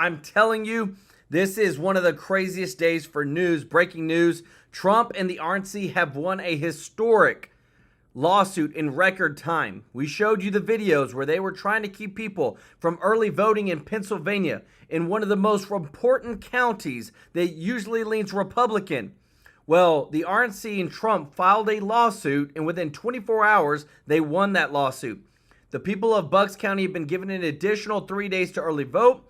I'm telling you, this is one of the craziest days for news. Breaking news, Trump and the RNC have won a historic lawsuit in record time. We showed you the videos where they were trying to keep people from early voting in Pennsylvania, in one of the most important counties that usually leans Republican. Well, the RNC and Trump filed a lawsuit, and within 24 hours, they won that lawsuit. The people of Bucks County have been given an additional 3 days to early vote.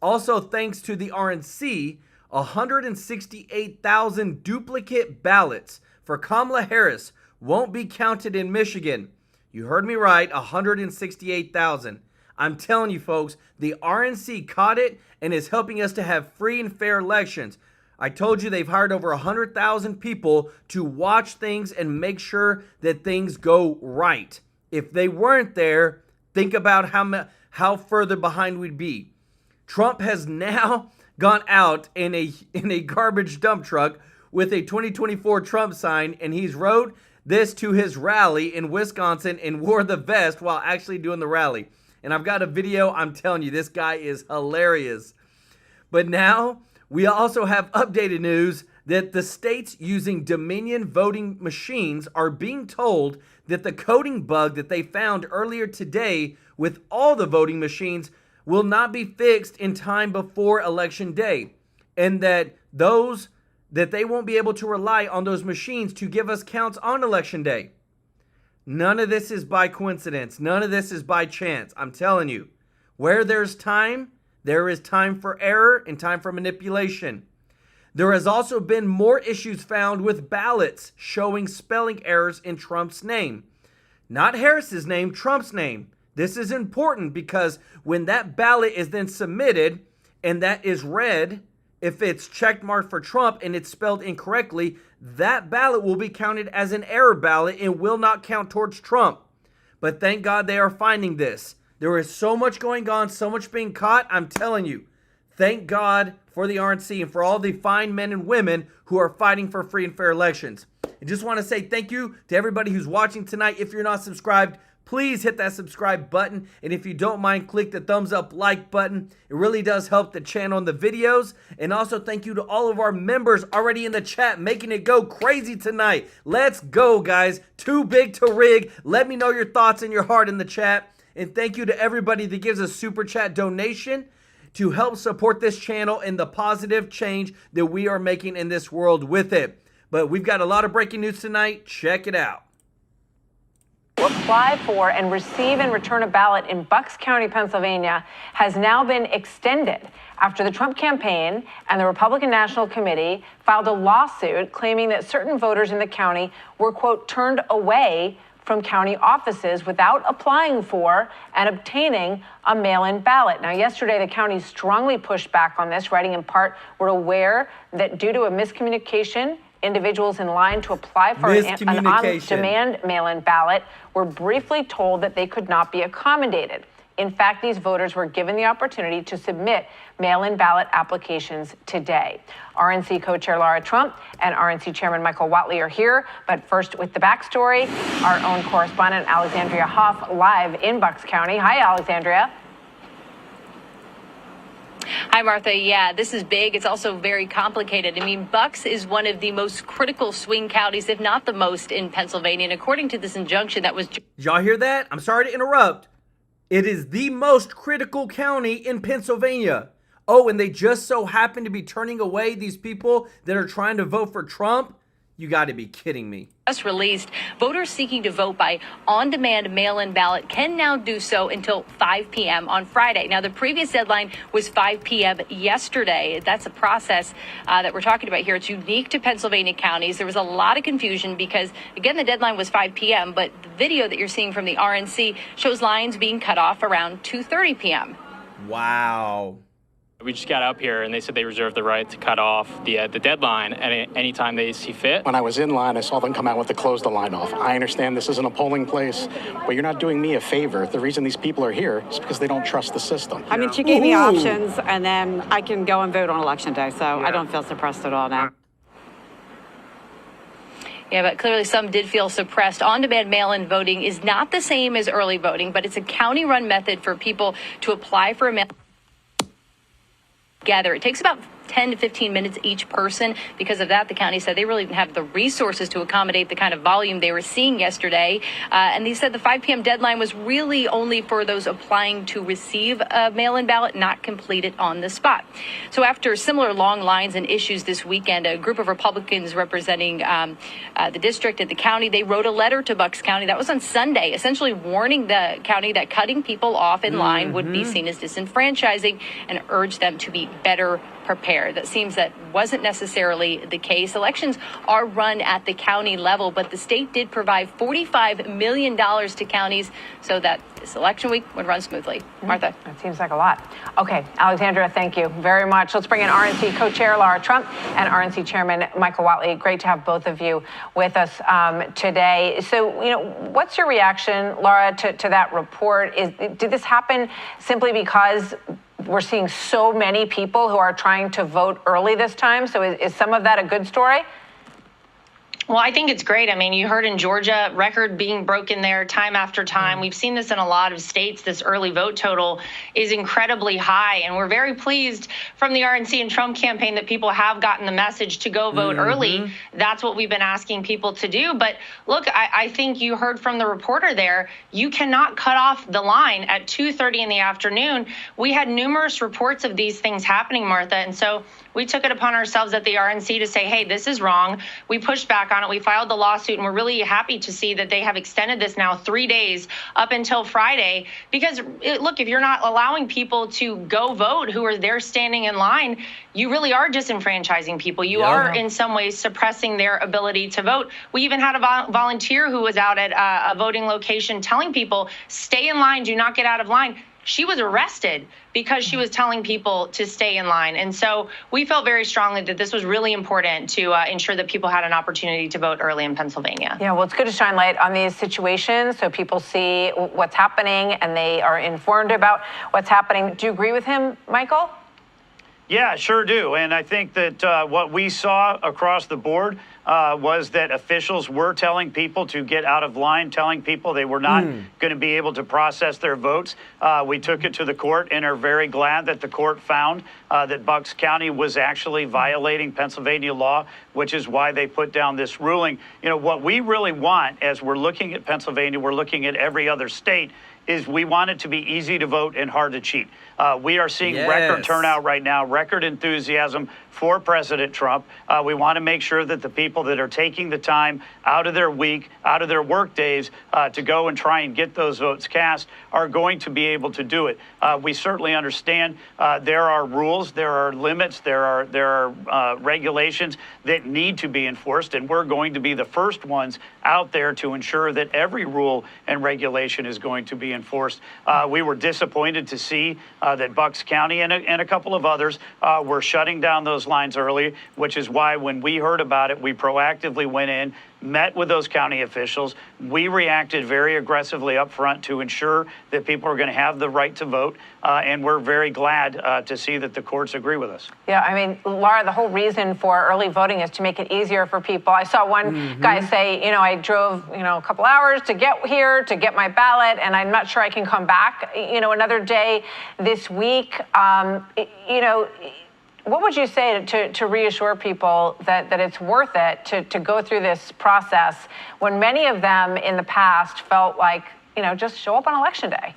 Also, thanks to the RNC, 168,000 duplicate ballots for Kamala Harris won't be counted in Michigan. You heard me right, 168,000. I'm telling you folks, the RNC caught it and is helping us to have free and fair elections. I told you they've hired over 100,000 people to watch things and make sure that things go right. If they weren't there, think about how further behind we'd be. Trump has now gone out in a garbage dump truck with a 2024 Trump sign, and he's rode this to his rally in Wisconsin and wore the vest while actually doing the rally. And I've got a video. I'm telling you, this guy is hilarious. But now we also have updated news that the states using Dominion voting machines are being told that the coding bug that they found earlier today with all the voting machines will not be fixed in time before Election Day, and that they won't be able to rely on those machines to give us counts on Election Day. None of this is by coincidence. None of this is by chance. I'm telling you, where there's time, there is time for error and time for manipulation. There has also been more issues found with ballots showing spelling errors in Trump's name. Not Harris's name, Trump's name. This is important because when that ballot is then submitted and that is read, if it's checked marked for Trump and it's spelled incorrectly, that ballot will be counted as an error ballot and will not count towards Trump. But thank God they are finding this. There is so much going on, so much being caught. I'm telling you, thank God for the RNC and for all the fine men and women who are fighting for free and fair elections. I just want to say thank you to everybody who's watching tonight. If you're not subscribed, please hit that subscribe button. And if you don't mind, click the thumbs up like button. It really does help the channel and the videos. And also thank you to all of our members already in the chat, making it go crazy tonight. Let's go, guys. Too big to rig. Let me know your thoughts and your heart in the chat. And thank you to everybody that gives a super chat donation to help support this channel and the positive change that we are making in this world with it. But we've got a lot of breaking news tonight. Check it out. Apply for and receive and return a ballot in Bucks County, Pennsylvania, has now been extended after the Trump campaign and the Republican National Committee filed a lawsuit claiming that certain voters in the county were, quote, turned away from county offices without applying for and obtaining a mail-in ballot. Now, yesterday, the county strongly pushed back on this, writing in part, "We're aware that due to a miscommunication, individuals in line to apply for an on-demand mail-in ballot were briefly told that they could not be accommodated. In fact, these voters were given the opportunity to submit mail-in ballot applications today." RNC co-chair Laura Trump and RNC chairman Michael Whatley are here. But first, with the backstory, our own correspondent Alexandria Hoff live in Bucks County. Hi, Alexandria. Hi, Martha. Yeah, this is big. It's also very complicated. I mean, Bucks is one of the most critical swing counties, if not the most, in Pennsylvania. And according to this injunction that was... Did y'all hear that? I'm sorry to interrupt. It is the most critical county in Pennsylvania. Oh, and they just so happen to be turning away these people that are trying to vote for Trump? You got to be kidding me. Just released, voters seeking to vote by on-demand mail-in ballot can now do so until 5 p.m. on Friday. Now, the previous deadline was 5 p.m. yesterday. That's a process that we're talking about here. It's unique to Pennsylvania counties. There was a lot of confusion because, again, the deadline was 5 p.m., but the video that you're seeing from the RNC shows lines being cut off around 2:30 p.m. Wow. We just got up here and they said they reserved the right to cut off the deadline at any time they see fit. When I was in line, I saw them come out with to close the line off. I understand this isn't a polling place, but you're not doing me a favor. The reason these people are here is because they don't trust the system. I mean, she gave me options, and then I can go and vote on Election Day, so I don't feel suppressed at all now. Yeah, but clearly some did feel suppressed. On-demand mail-in voting is not the same as early voting, but it's a county-run method for people to apply for a mail. together. It takes about 10 to 15 minutes each person. Because of that, the county said they really didn't have the resources to accommodate the kind of volume they were seeing yesterday. And they said the 5 p.m. deadline was really only for those applying to receive a mail-in ballot, not complete it on the spot. So after similar long lines and issues this weekend, a group of Republicans representing the district and the county, they wrote a letter to Bucks County. That was on Sunday, essentially warning the county that cutting people off in line would be seen as disenfranchising and urged them to be better prepared. That seems that wasn't necessarily the case. Elections are run at the county level, but the state did provide $45 million to counties so that this election week would run smoothly. Martha. That seems like a lot. Okay, Alexandra, thank you very much. Let's bring in RNC co-chair Laura Trump and RNC chairman Michael Whatley. Great to have both of you with us today. So, what's your reaction, Laura, to that report? Did this happen simply because we're seeing so many people who are trying to vote early this time? So is some of that a good story? Well, I think it's great. I mean, you heard in Georgia, record being broken there time after time. We've seen this in a lot of states. This early vote total is incredibly high. And we're very pleased from the RNC and Trump campaign that people have gotten the message to go vote early. That's what we've been asking people to do. But look, I think you heard from the reporter there, you cannot cut off the line at 2:30 in the afternoon. We had numerous reports of these things happening, Martha. And so we took it upon ourselves at the RNC to say, hey, this is wrong. We pushed back on it. We filed the lawsuit, and we're really happy to see that they have extended this now 3 days up until Friday. Because, look, if you're not allowing people to go vote who are there standing in line, you really are disenfranchising people. You are in some ways suppressing their ability to vote. We even had a volunteer who was out at a voting location telling people, stay in line, do not get out of line. She was arrested because she was telling people to stay in line. And so we felt very strongly that this was really important to ensure that people had an opportunity to vote early in Pennsylvania. Yeah, well, it's good to shine light on these situations so people see what's happening and they are informed about what's happening. Do you agree with him, Michael? Yeah, sure do. And I think that what we saw across the board was that officials were telling people to get out of line, telling people they were not going to be able to process their votes. We took it to the court and are very glad that the court found that Bucks County was actually violating Pennsylvania law, which is why they put down this ruling. What we really want as we're looking at Pennsylvania, we're looking at every other state, is we want it to be easy to vote and hard to cheat. We are seeing record turnout right now, record enthusiasm for President Trump. We want to make sure that the people that are taking the time out of their week, out of their work days to go and try and get those votes cast are going to be able to do it. We certainly understand there are rules, there are limits, there are regulations that need to be enforced, and we're going to be the first ones out there to ensure that every rule and regulation is going to be enforced. We were disappointed to see that Bucks County and a couple of others were shutting down those lines early, which is why when we heard about it, we proactively went in, met with those county officials. We reacted very aggressively up front to ensure that people are going to have the right to vote, and we're very glad to see that the courts agree with us. Yeah, I mean, Laura, the whole reason for early voting is to make it easier for people. I saw one guy say, I drove, a couple hours to get here, to get my ballot, and I'm not sure I can come back, another day this week. What would you say to reassure people that it's worth it to go through this process when many of them in the past felt like, just show up on election day?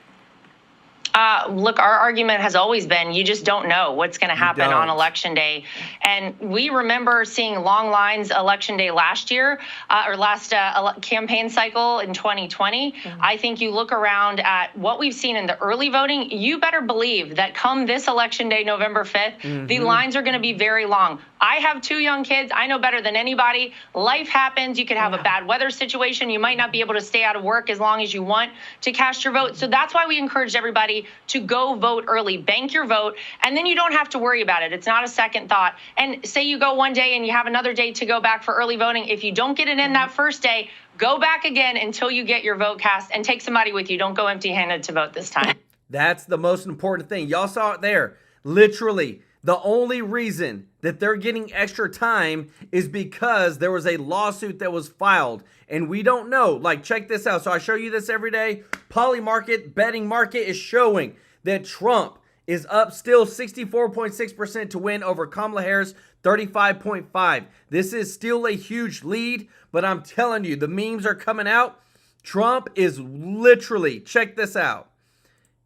Look, our argument has always been you just don't know what's going to happen on Election Day. And we remember seeing long lines Election Day last year or last campaign cycle in 2020. I think you look around at what we've seen in the early voting, you better believe that come this Election Day, November 5th, the lines are going to be very long. I have 2 young kids. I know better than anybody. Life happens. You could have a bad weather situation. You might not be able to stay out of work as long as you want to cast your vote. So that's why we encouraged everybody to go vote early, bank your vote, and then you don't have to worry about it. It's not a second thought. And say you go one day and you have another day to go back for early voting. If you don't get it in that first day, go back again until you get your vote cast and take somebody with you. Don't go empty-handed to vote this time. That's the most important thing. Y'all saw it there. Literally, the only reason that they're getting extra time is because there was a lawsuit that was filed. And we don't know. Like, check this out. So I show you this every day. Polymarket betting market is showing that Trump is up still 64.6% to win over Kamala Harris, 35.5%. This is still a huge lead, but I'm telling you, the memes are coming out. Trump is literally, check this out.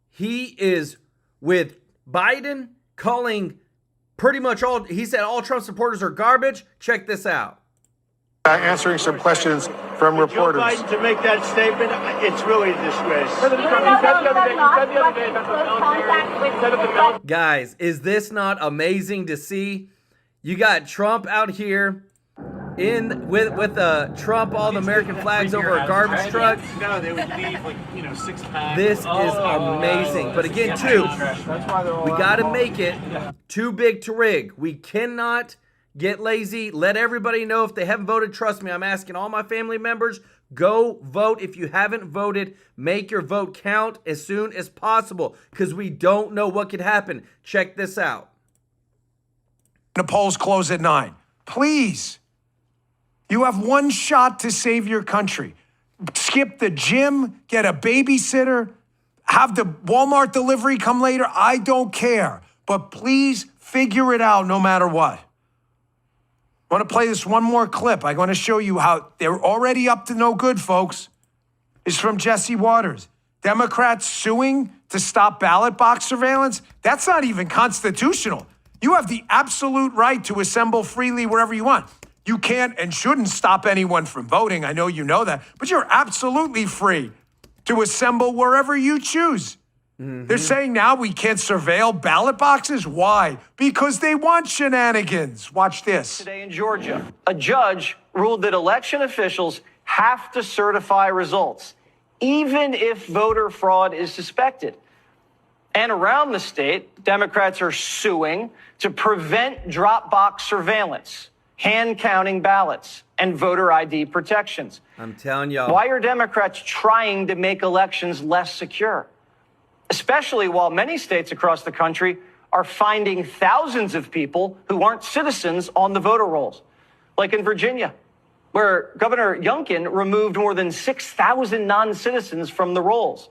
He is with Biden calling pretty much all, he said all Trump supporters are garbage. Check this out. Answering some questions from reporters. Joe Biden to make that statement, it's really a disgrace. Guys, is this not amazing to see? You got Trump out here with Trump, all the American flags over a garbage truck. No, they would leave 6 packs. This is amazing. But again, too, we got to make it too big to rig. We cannot get lazy. Let everybody know if they haven't voted. Trust me, I'm asking all my family members, go vote. If you haven't voted, make your vote count as soon as possible because we don't know what could happen. Check this out. The polls close at 9. Please, you have one shot to save your country. Skip the gym, get a babysitter, have the Walmart delivery come later. I don't care. But please figure it out no matter what. I want to play this one more clip. I want to show you how they're already up to no good, folks. It's from Jesse Waters. Democrats suing to stop ballot box surveillance. That's not even constitutional. You have the absolute right to assemble freely wherever you want. You can't and shouldn't stop anyone from voting. I know you know that, but you're absolutely free to assemble wherever you choose. They're saying now we can't surveil ballot boxes. Why? Because they want shenanigans. Watch this. Today in Georgia, a judge ruled that election officials have to certify results, even if voter fraud is suspected. And around the state, Democrats are suing to prevent drop box surveillance, hand counting ballots, and voter ID protections. I'm telling y'all. Why are Democrats trying to make elections less secure? Especially while many states across the country are finding thousands of people who aren't citizens on the voter rolls. Like in Virginia, where Governor Youngkin removed more than 6,000 non-citizens from the rolls.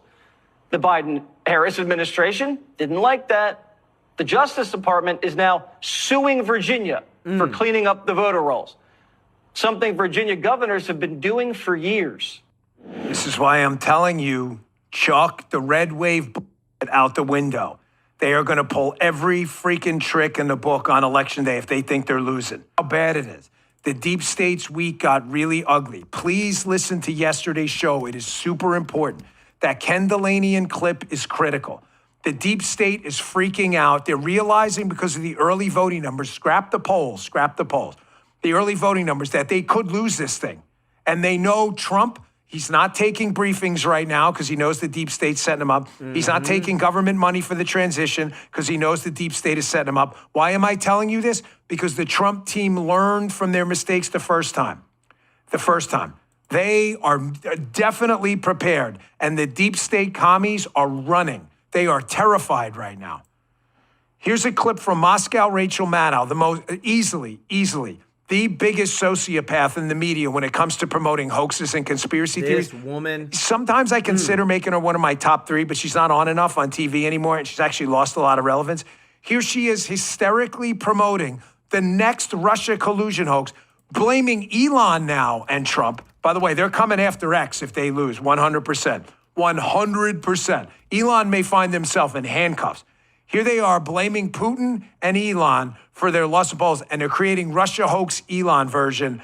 The Biden-Harris administration didn't like that. The Justice Department is now suing Virginia for cleaning up the voter rolls, something Virginia governors have been doing for years. This is why I'm telling you, chuck the red wave out the window. They are going to pull every freaking trick in the book on Election Day if they think they're losing. How bad it is. The deep state's week got really ugly. Please listen to yesterday's show. It is super important. That Ken Delanian clip is critical. The deep state is freaking out. They're realizing because of the early voting numbers, scrap the polls, the early voting numbers, that they could lose this thing. And they know Trump, he's not taking briefings right now because he knows the deep state's setting him up. He's not taking government money for the transition because he knows the deep state is setting him up. Why am I telling you this? Because the Trump team learned from their mistakes the first time. They are definitely prepared, and the deep state commies are running. They are terrified right now. Here's a clip from Moscow Rachel Maddow, the most easily the biggest sociopath in the media when it comes to promoting hoaxes and conspiracy theories. This woman. Sometimes I consider making her one of my top 3, but she's not on enough on TV anymore, and she's actually lost a lot of relevance. Here she is hysterically promoting the next Russia collusion hoax, blaming Elon now and Trump. By the way, they're coming after X if they lose, 100%. 100%. Elon may find himself in handcuffs. Here they are blaming Putin and Elon for their loss of polls, and they're creating Russia hoax Elon version,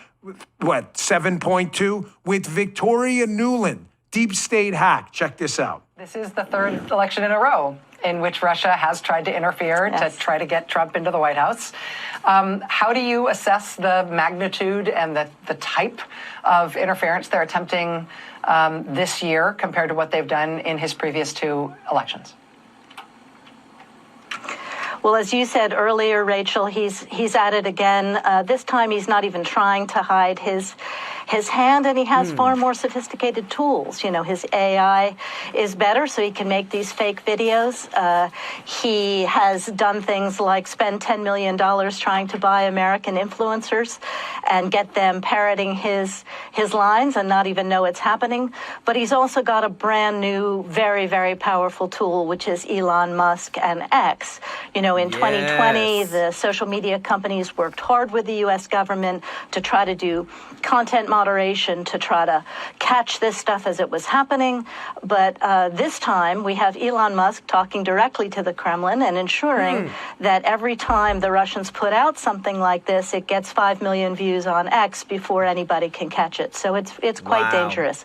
7.2, with Victoria Nuland, deep state hack. Check this out. This is the 3rd election in a row in which Russia has tried to interfere to try to get Trump into the White House. How do you assess the magnitude and the type of interference they're attempting this year compared to what they've done in his previous 2 elections? Well, as you said earlier, Rachel, he's at it again. This time he's not even trying to hide his his hand, and he has far more sophisticated tools. You know, his AI is better, so he can make these fake videos. He has done things like spend $10 million trying to buy American influencers and get them parroting his lines and not even know it's happening. But he's also got a brand new, very, very powerful tool, which is Elon Musk and X. You know, in 2020, the social media companies worked hard with the U.S. government to try to do content moderation, to try to catch this stuff as it was happening. But this time, we have Elon Musk talking directly to the Kremlin and ensuring that every time the Russians put out something like this, it gets 5 million views on X before anybody can catch it. So it's quite dangerous.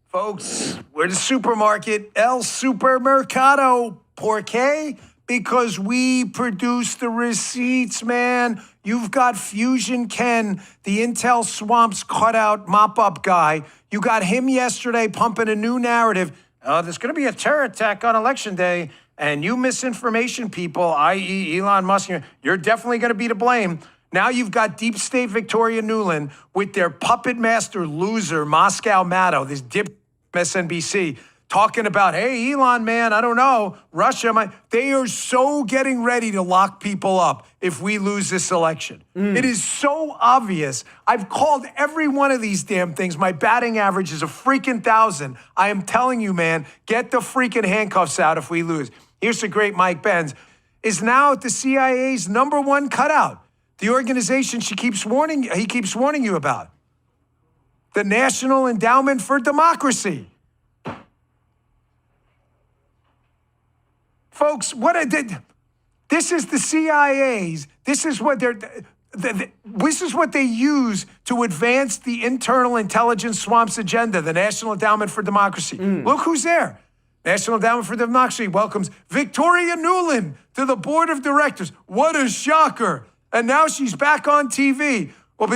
Folks, we're the supermarket, El Supermercado. ¿Por qué? Because we produce the receipts, man. You've got Fusion Ken, the Intel Swamps cutout mop-up guy. You got him yesterday pumping a new narrative. There's going to be a terror attack on Election Day, and you misinformation people, i.e. Elon Musk, you're definitely going to be to blame. Now you've got Deep State Victoria Nuland with their puppet master loser, Moscow Maddow, this dip MSNBC, talking about, hey, Elon, man, I don't know, Russia, they are so getting ready to lock people up if we lose this election. It is so obvious. I've called every one of these damn things. My batting average is a freaking 1,000. I am telling you, man, get the freaking handcuffs out if we lose. Here's the great Mike Benz, is now at the CIA's #1 cutout, the organization he keeps warning you about, the National Endowment for Democracy. Folks, this is the CIA's. This is what they use to advance the internal intelligence swamps agenda, the National Endowment for Democracy. Look who's there. National Endowment for Democracy welcomes Victoria Nuland to the board of directors. What a shocker. And now she's back on TV. Well,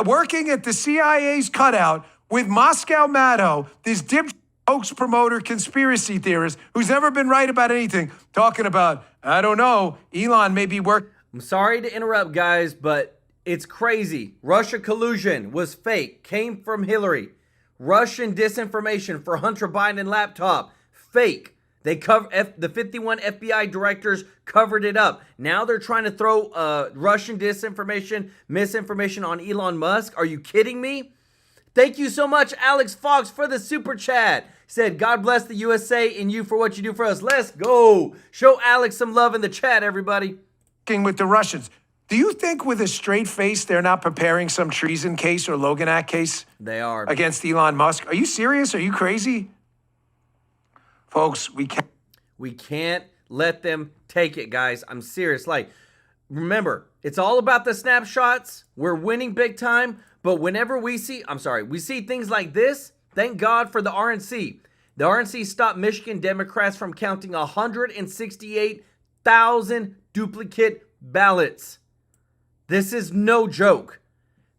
working at the CIA's cutout with Moscow Maddow, this hoax promoter, conspiracy theorist who's never been right about anything, talking about, I don't know, Elon may be working. I'm sorry to interrupt, guys, but it's crazy. Russia collusion was fake, came from Hillary. Russian disinformation for Hunter Biden laptop, fake. They the 51 FBI directors covered it up. Now they're trying to throw Russian disinformation, misinformation on Elon Musk. Are you kidding me? Thank you so much, Alex Fox, for the super chat. Said, God bless the USA and you for what you do for us. Let's go. Show Alex some love in the chat, everybody. With the Russians. Do you think with a straight face they're not preparing some treason case or Logan Act case? They are. Against Elon Musk? Are you serious? Are you crazy? Folks, we can't let them take it, guys. I'm serious. Like, remember, it's all about the snapshots. We're winning big time. But whenever we see things like this, thank God for the RNC. The RNC stopped Michigan Democrats from counting 168,000 duplicate ballots. This is no joke.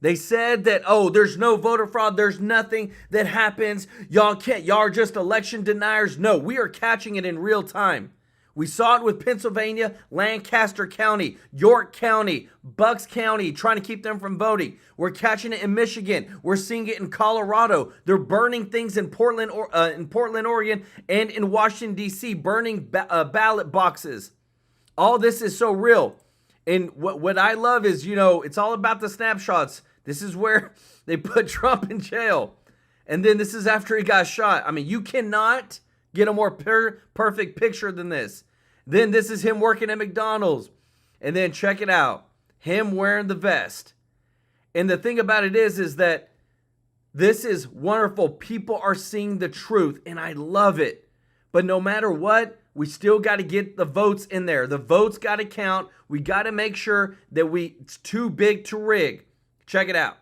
They said that, oh, there's no voter fraud. There's nothing that happens. Y'all are just election deniers. No, we are catching it in real time. We saw it with Pennsylvania, Lancaster County, York County, Bucks County, trying to keep them from voting. We're catching it in Michigan. We're seeing it in Colorado. They're burning things in Portland, Oregon, and in Washington, D.C., burning ballot boxes. All this is so real. And what I love is, it's all about the snapshots. This is where they put Trump in jail. And then this is after he got shot. I mean, you cannot get a more perfect picture than this. Then this is him working at McDonald's. And then check it out. Him wearing the vest. And the thing about it is that this is wonderful. People are seeing the truth, and I love it. But no matter what, we still got to get the votes in there. The votes got to count. We got to make sure that it's too big to rig. Check it out.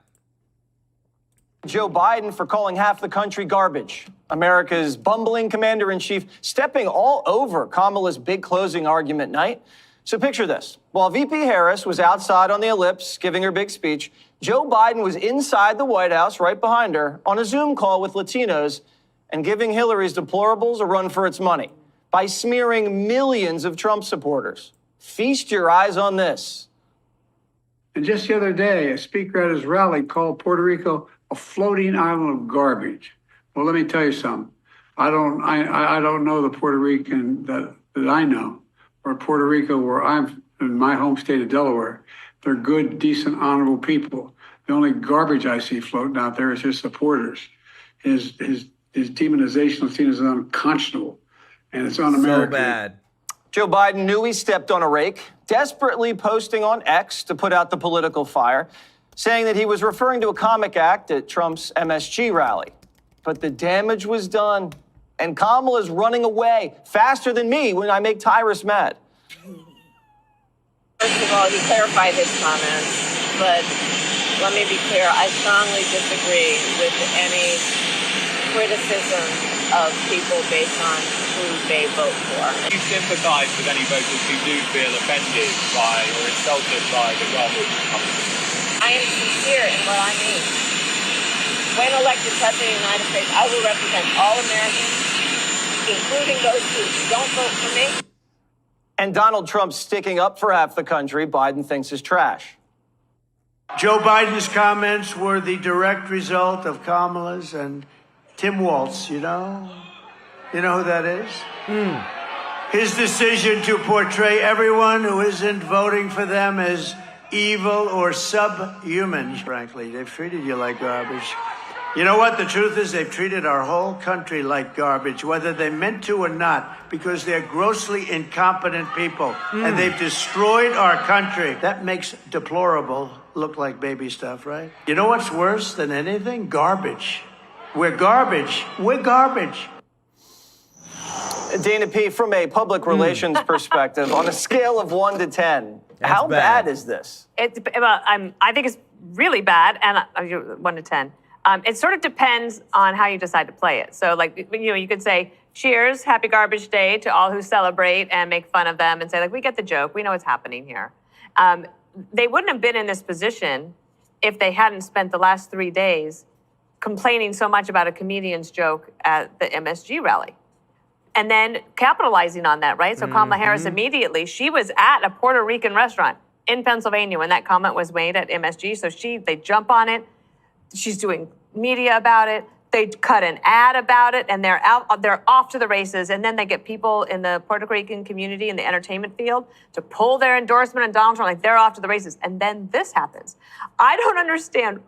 Joe Biden for calling half the country garbage. America's bumbling commander-in-chief stepping all over Kamala's big closing argument night. So picture this. While VP Harris was outside on the ellipse giving her big speech, Joe Biden was inside the White House right behind her on a Zoom call with Latinos and giving Hillary's deplorables a run for its money by smearing millions of Trump supporters. Feast your eyes on this. And just the other day, a speaker at his rally called Puerto Rico a floating island of garbage. Well, let me tell you something. I don't know the Puerto Rican that I know, or Puerto Rico, where I'm in my home state of Delaware. They're good, decent, honorable people. The only garbage I see floating out there is his supporters. His demonization of seen as unconscionable, and it's un-American. So bad. Joe Biden knew he stepped on a rake, desperately posting on X to put out the political fire, saying that he was referring to a comic act at Trump's MSG rally. But the damage was done, and Kamala's running away faster than me when I make Tyrus mad. First of all, he clarified his comments, but let me be clear, I strongly disagree with any criticism of people based on who they vote for. Do you sympathise with any voters who do feel offended by or insulted by the garbage company? I am sincere in what I mean. When elected President of the United States, I will represent all Americans, including those who don't vote for me. And Donald Trump sticking up for half the country, Biden thinks is trash. Joe Biden's comments were the direct result of Kamala's and Tim Walz, you know? You know who that is? His decision to portray everyone who isn't voting for them as evil or subhuman. Frankly, they've treated you like garbage. You know what? The truth is they've treated our whole country like garbage, whether they meant to or not, because they're grossly incompetent people, and they've destroyed our country. That makes deplorable look like baby stuff, right? You know what's worse than anything? Garbage. We're garbage. We're garbage. Dana P., from a public relations perspective, on a scale of 1 to 10, how bad is this? I think it's really bad, and 1 to 10. It sort of depends on how you decide to play it. So, like, you know, you could say, cheers, happy garbage day to all who celebrate, and make fun of them and say, like, we get the joke. We know what's happening here. They wouldn't have been in this position if they hadn't spent the last 3 days complaining so much about a comedian's joke at the MSG rally. And then capitalizing on that, right? So Kamala Harris immediately, she was at a Puerto Rican restaurant in Pennsylvania when that comment was made at MSG. So they jump on it. She's doing media about it. They cut an ad about it, and they're off to the races. And then they get people in the Puerto Rican community in the entertainment field to pull their endorsement of Donald Trump, like they're off to the races. And then this happens. I don't understand,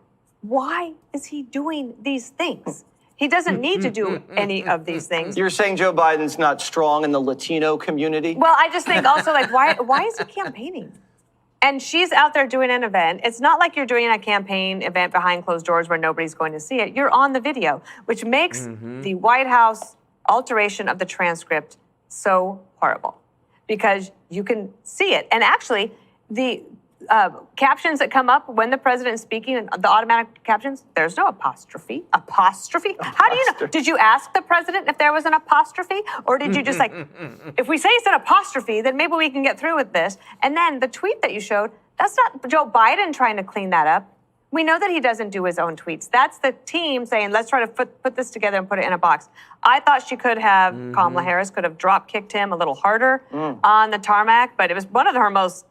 why is he doing these things? He doesn't need to do any of these things. You're saying Joe Biden's not strong in the Latino community? Well, I just think also, like, why is he campaigning? And she's out there doing an event. It's not like you're doing a campaign event behind closed doors where nobody's going to see it. You're on the video, which makes the White House alteration of the transcript so horrible, because you can see it. And actually, the captions that come up when the president is speaking, the automatic captions, there's no apostrophe. Apostrophe? How do you know? Did you ask the president if there was an apostrophe? Or did you just like, if we say it's an apostrophe, then maybe we can get through with this. And then the tweet that you showed, that's not Joe Biden trying to clean that up. We know that he doesn't do his own tweets. That's the team saying, let's try to put this together and put it in a box. I thought she could have, Kamala Harris could have drop-kicked him a little harder on the tarmac, but it was one of her most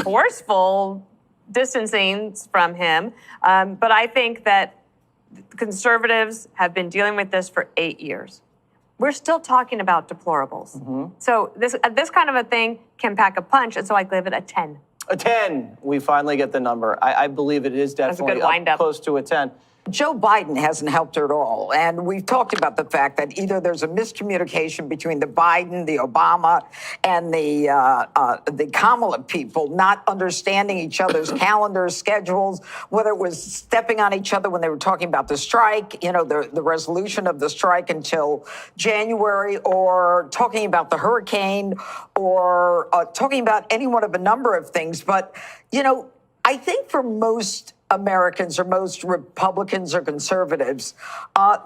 forceful distancing from him. But I think that conservatives have been dealing with this for 8 years. We're still talking about deplorables. So this kind of a thing can pack a punch, and so I give it a 10. A 10. We finally get the number. I believe it is definitely up close to a 10. Joe Biden hasn't helped her at all. And we've talked about the fact that either there's a miscommunication between the Biden, the Obama, and the Kamala people not understanding each other's calendars, schedules, whether it was stepping on each other when they were talking about the strike, you know, the resolution of the strike until January, or talking about the hurricane, or talking about any one of a number of things. But, you know, I think for most Americans or most Republicans or conservatives,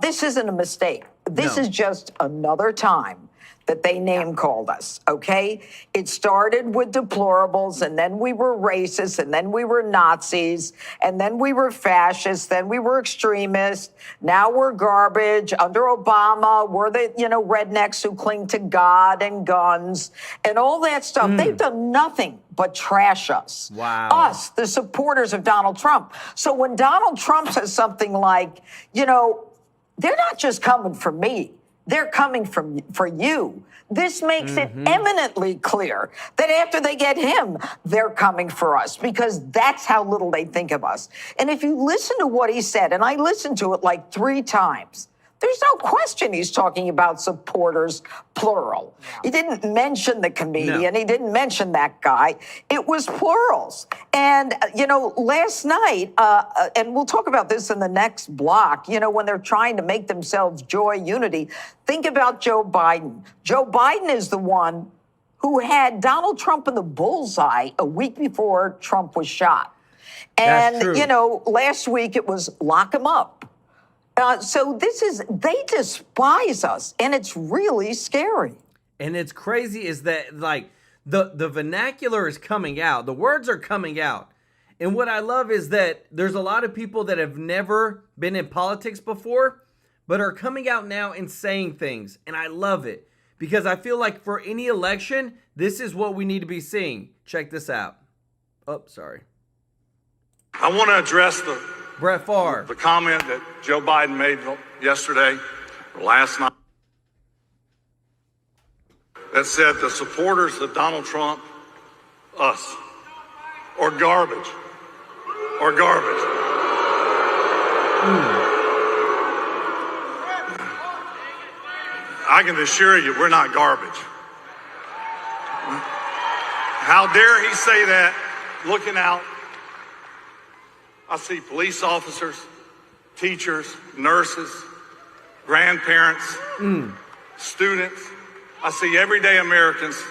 this isn't a mistake. This is just another time that they name called us, okay? It started with deplorables, and then we were racist, and then we were Nazis, and then we were fascists, then we were extremists. Now we're garbage. Under Obama, we're the, rednecks who cling to God and guns and all that stuff. They've done nothing but trash us. Wow. Us, the supporters of Donald Trump. So when Donald Trump says something like, they're not just coming for me, they're coming for you. This makes it eminently clear that after they get him, they're coming for us, because that's how little they think of us. And if you listen to what he said, and I listened to it like 3 times, there's no question he's talking about supporters, plural. He didn't mention the comedian. He didn't mention that guy. It was plurals. And, last night, and we'll talk about this in the next block, when they're trying to make themselves joy unity, think about Joe Biden. Joe Biden is the one who had Donald Trump in the bullseye a week before Trump was shot. And, last week it was lock him up. So they despise us, and it's really scary. And it's crazy is that, the vernacular is coming out. The words are coming out. And what I love is that there's a lot of people that have never been in politics before, but are coming out now and saying things. And I love it, because I feel like for any election, this is what we need to be seeing. Check this out. Oh, sorry. I want to address Brett Favre. The comment that Joe Biden made yesterday or last night that said the supporters of Donald Trump, us, or garbage. I can assure you we're not garbage. How dare he say that looking out? I see police officers, teachers, nurses, grandparents, students. I see everyday Americans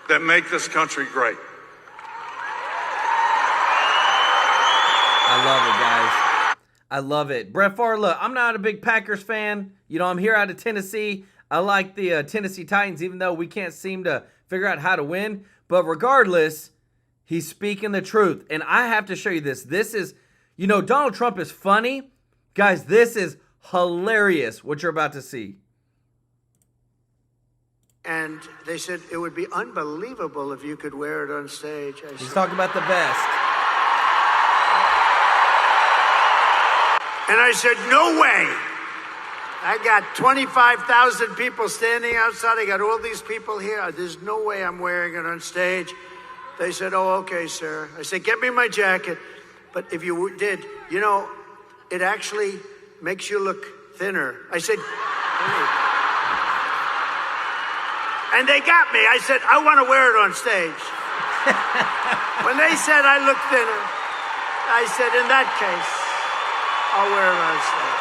that make this country great. I love it, guys. I love it. Brett Favre, look, I'm not a big Packers fan. I'm here out of Tennessee. I like the Tennessee Titans, even though we can't seem to figure out how to win. But regardless, he's speaking the truth. And I have to show you this. This is, Donald Trump is funny. Guys, this is hilarious what you're about to see. And they said it would be unbelievable if you could wear it on stage. He's talking about the vest. And I said, no way. I got 25,000 people standing outside. I got all these people here. There's no way I'm wearing it on stage. They said, oh, okay, sir. I said, get me my jacket. But if you did, it actually makes you look thinner. I said, hey. And they got me. I said, I want to wear it on stage. When they said I look thinner, I said, in that case, I'll wear it on stage.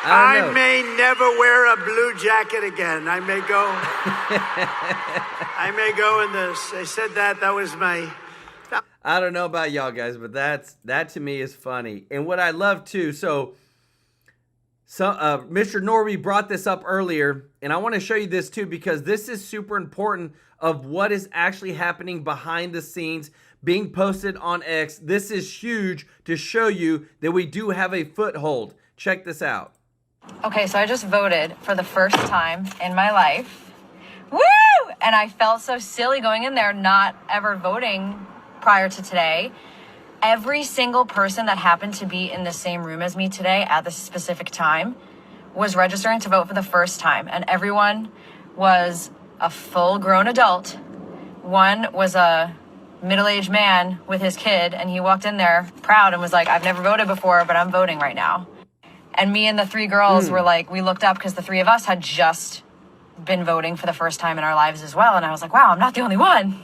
I may never wear a blue jacket again. I may go in this. I said that was my... I don't know about y'all guys, but that to me is funny. And what I love too, so Mr. Norby brought this up earlier, and I want to show you this too, because this is super important of what is actually happening behind the scenes, being posted on X. This is huge to show you that we do have a foothold. Check this out. Okay, so I just voted for the first time in my life. Woo! And I felt so silly going in there, not ever voting prior to today. Every single person that happened to be in the same room as me today at this specific time was registering to vote for the first time. And everyone was a full-grown adult. One was a middle-aged man with his kid, and he walked in there proud and was like, I've never voted before, but I'm voting right now. And me and the 3 girls were like, we looked up because the 3 of us had just been voting for the first time in our lives as well. And I was like, wow, I'm not the only one.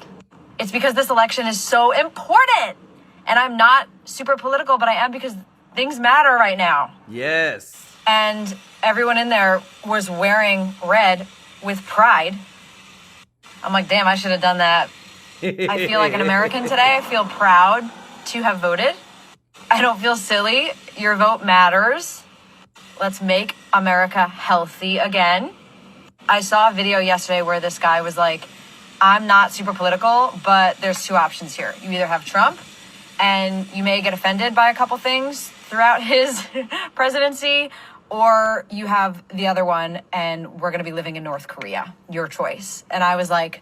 It's because this election is so important. And I'm not super political, but I am, because things matter right now. Yes. And everyone in there was wearing red with pride. I'm like, damn, I should have done that. I feel like an American today. I feel proud to have voted. I don't feel silly. Your vote matters. Let's make America healthy again. I saw a video yesterday where this guy was like, I'm not super political, but there's two options here. You either have Trump, and you may get offended by a couple things throughout his presidency, or you have the other one, and we're going to be living in North Korea. Your choice. And I was like,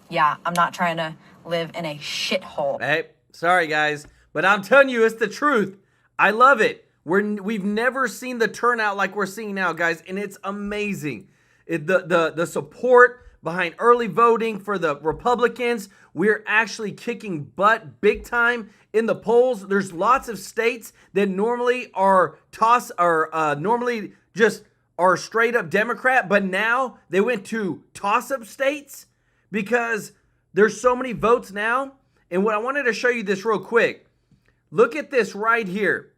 yeah, I'm not trying to live in a shithole. Hey, sorry guys, but I'm telling you, it's the truth. I love it. We've never seen the turnout like we're seeing now, guys, and it's amazing. The support behind early voting for the Republicans, we're actually kicking butt big time in the polls. There's lots of states that normally are normally just are straight up Democrat, but now they went to toss-up states because there's so many votes now. And what I wanted to show you this real quick. Look at this right here.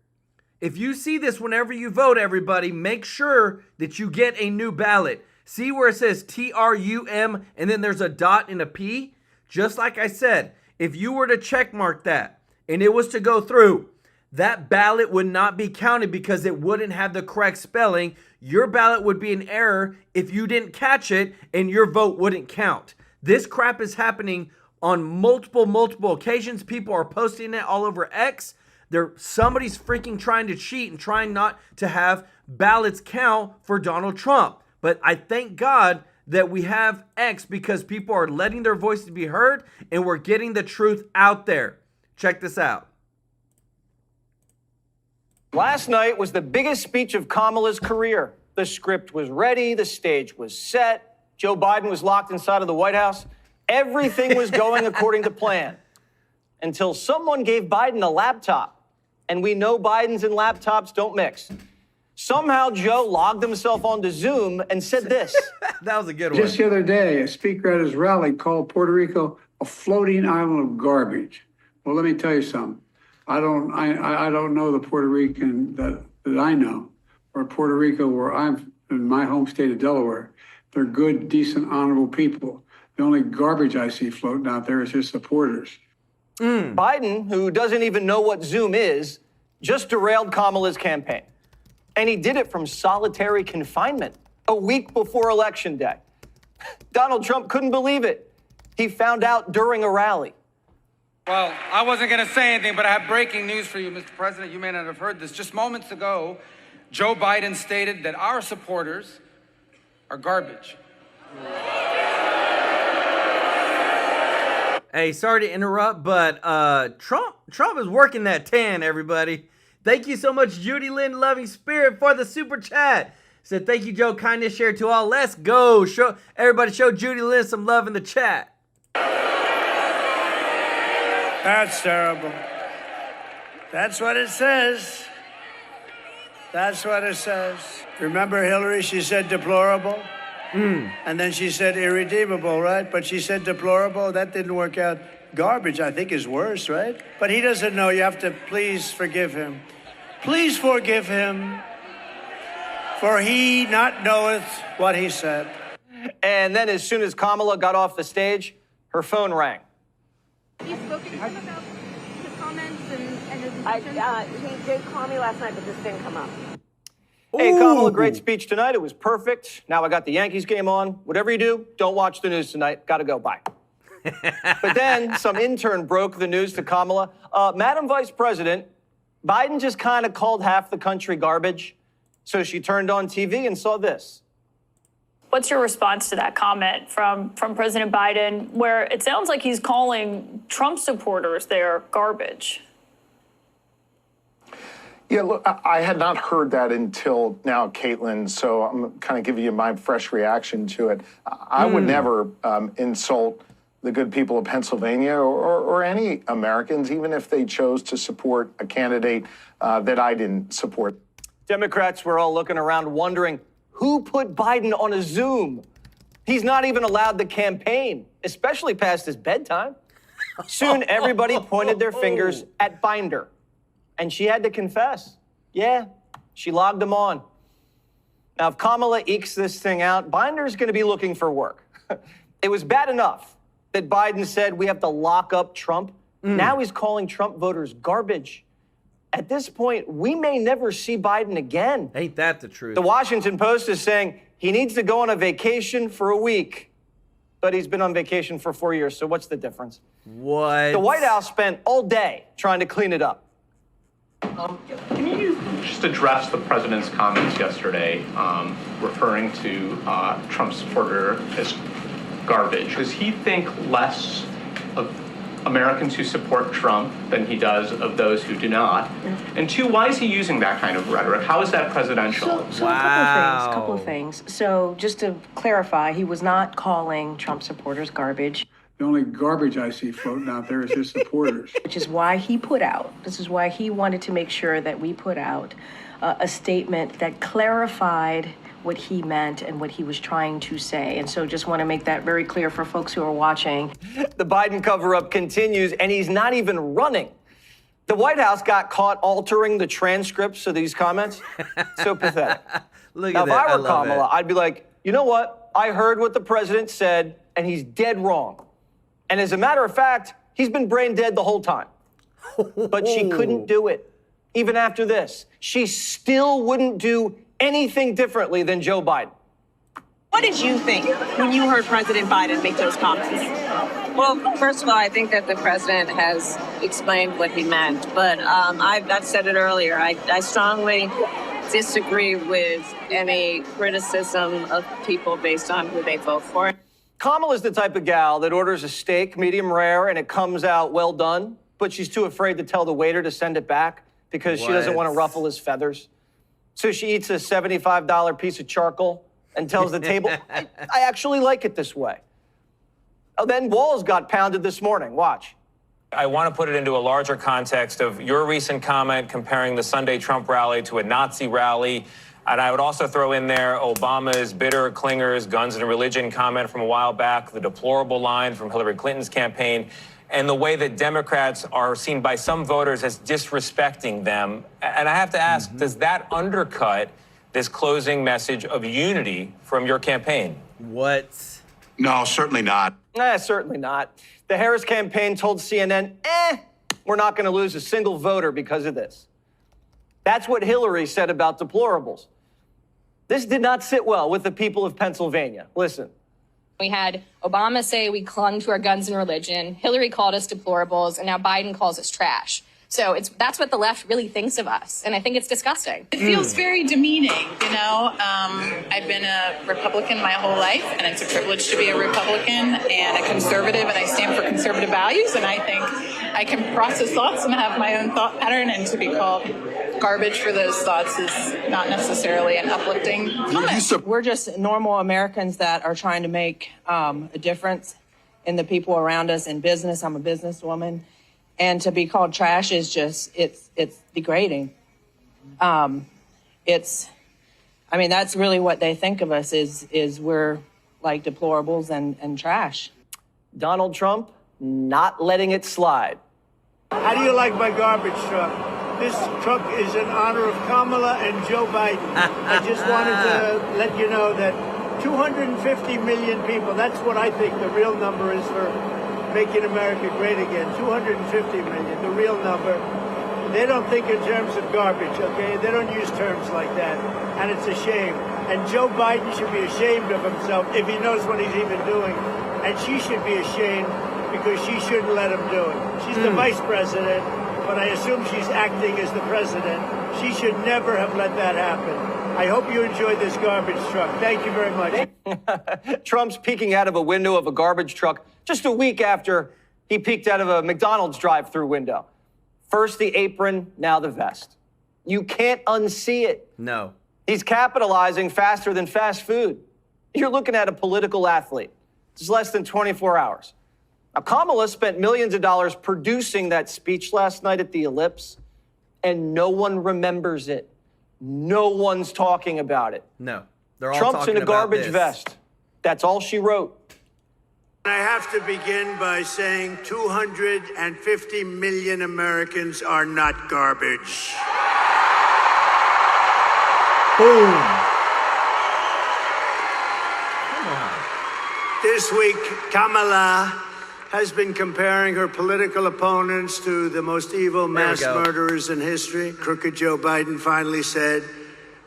If you see this whenever you vote, everybody, make sure that you get a new ballot. See where it says TRUM and then there's a dot and a P? Just like I said, if you were to check mark that and it was to go through, that ballot would not be counted because it wouldn't have the correct spelling. Your ballot would be in error if you didn't catch it and your vote wouldn't count. This crap is happening on multiple occasions. People are posting it all over X. Somebody's freaking trying to cheat and trying not to have ballots count for Donald Trump. But I thank God that we have X because people are letting their voices be heard and we're getting the truth out there. Check this out. Last night was the biggest speech of Kamala's career. The script was ready, the stage was set, Joe Biden was locked inside of the White House. Everything was going according to plan until someone gave Biden a laptop. And we know Bidens and laptops don't mix. Somehow Joe logged himself onto Zoom and said this. That was a good one. Just the other day, a speaker at his rally called Puerto Rico a floating island of garbage. Well, let me tell you something. I don't know the Puerto Rican that I know, or Puerto Rico where I'm in my home state of Delaware. They're good, decent, honorable people. The only garbage I see floating out there is his supporters. Biden, who doesn't even know what Zoom is, just derailed Kamala's campaign. And he did it from solitary confinement a week before Election Day. Donald Trump couldn't believe it. He found out during a rally. Well, I wasn't going to say anything, but I have breaking news for you, Mr. President. You may not have heard this. Just moments ago, Joe Biden stated that our supporters are garbage. Hey, sorry to interrupt, but Trump is working that tan, everybody. Thank you so much, Judy Lynn Loving Spirit, for the super chat. Said, thank you, Joe. Kindness shared to all. Let's go. Everybody show Judy Lynn some love in the chat. That's terrible. That's what it says. That's what it says. Remember Hillary? She said deplorable. And then she said irredeemable, right? But she said deplorable. That didn't work out. Garbage, I think, is worse, right? But he doesn't know. You have to please forgive him. Please forgive him, for he not knoweth what he said. And then as soon as Kamala got off the stage, her phone rang. You've spoken to him about his comments and his intentions? He did call me last night, but this didn't come up. Hey, Kamala, great speech tonight. It was perfect. Now I got the Yankees game on. Whatever you do, don't watch the news tonight. Gotta go. Bye. But then some intern broke the news to Kamala. Madam Vice President, Biden just kind of called half the country garbage. So she turned on TV and saw this. What's your response to that comment from President Biden, where it sounds like he's calling Trump supporters there garbage? Yeah, look, I had not heard that until now, Caitlin, so I'm kind of giving you my fresh reaction to it. I would never insult the good people of Pennsylvania or any Americans, even if they chose to support a candidate that I didn't support. Democrats were all looking around wondering, who put Biden on a Zoom? He's not even allowed to campaign, especially past his bedtime. Soon, everybody pointed their fingers at Binder. And she had to confess, yeah, she logged him on. Now, if Kamala ekes this thing out, Binder's going to be looking for work. It was bad enough that Biden said we have to lock up Trump Now he's calling Trump voters garbage. At this point, we may never see Biden again. Ain't that the truth? The Washington Post is saying he needs to go on a vacation for a week, but he's been on vacation for 4 years, so what's the difference? What? The White House spent all day trying to clean it up. Can you just address the president's comments yesterday referring to Trump supporter as garbage? Does he think less of Americans who support Trump than he does of those who do not? And two, why is he using that kind of rhetoric? How is that presidential? So a couple of things. So just to clarify, he was not calling Trump supporters garbage. The only garbage I see floating out there is his supporters. Which is why he put out, this is why he wanted to make sure that we put out a statement that clarified what he meant and what he was trying to say. And so just want to make that very clear for folks who are watching. The Biden cover-up continues, and he's not even running. The White House got caught altering the transcripts of these comments. So pathetic. Look now, at if that. I were love Kamala, it. I'd be like, you know what? I heard what the president said, and he's dead wrong. And as a matter of fact, he's been brain dead the whole time. But she couldn't do it. Even after this, she still wouldn't do anything differently than Joe Biden. What did you think when you heard President Biden make those comments? Well, first of all, I think that the president has explained what he meant, but I've said it earlier. I strongly disagree with any criticism of people based on who they vote for. Kamala's the type of gal that orders a steak medium rare and it comes out well done, but she's too afraid to tell the waiter to send it back because she doesn't want to ruffle his feathers. So she eats a $75 piece of charcoal and tells the table, I actually like it this way. Oh, then Walls got pounded this morning. Watch. I want to put it into a larger context of your recent comment comparing the Sunday Trump rally to a Nazi rally. And I would also throw in there Obama's bitter clingers, guns and religion comment from a while back, the deplorable line from Hillary Clinton's campaign, and the way that Democrats are seen by some voters as disrespecting them. And I have to ask, does that undercut this closing message of unity from your campaign? What? No, certainly not. Certainly not. The Harris campaign told CNN, we're not going to lose a single voter because of this. That's what Hillary said about deplorables. This did not sit well with the people of Pennsylvania. Listen. We had Obama say we clung to our guns and religion. Hillary called us deplorables, and now Biden calls us trash. So that's what the left really thinks of us, and I think it's disgusting. It feels very demeaning, you know. I've been a Republican my whole life, and it's a privilege to be a Republican and a conservative, and I stand for conservative values, and I think I can process thoughts and have my own thought pattern, and to be called garbage for those thoughts is not necessarily an uplifting comment. We're just normal Americans that are trying to make a difference in the people around us in business. I'm a businesswoman. And to be called trash is just, it's degrading. That's really what they think of us is we're like deplorables and trash. Donald Trump not letting it slide. How do you like my garbage truck? This truck is in honor of Kamala and Joe Biden. I just wanted to let you know that 250 million people, that's what I think the real number is for making America great again. 250 million, the real number. They don't think in terms of garbage, okay? They don't use terms like that, and it's a shame. And Joe Biden should be ashamed of himself if he knows what he's even doing. And she should be ashamed because she shouldn't let him do it. She's the vice president, but I assume she's acting as the president. She should never have let that happen. I hope you enjoyed this garbage truck. Thank you very much. Trump's peeking out of a window of a garbage truck just a week after he peeked out of a McDonald's drive-through window. First the apron, now the vest. You can't unsee it. No. He's capitalizing faster than fast food. You're looking at a political athlete. It's less than 24 hours. Now, Kamala spent millions of dollars producing that speech last night at the Ellipse, and no one remembers it. No one's talking about it. No. They're all Trump's talking in a garbage about this. vest. That's all she wrote. I have to begin by saying 250 million Americans are not garbage. Boom. This week, Kamala has been comparing her political opponents to the most evil mass murderers in history. Crooked Joe Biden finally said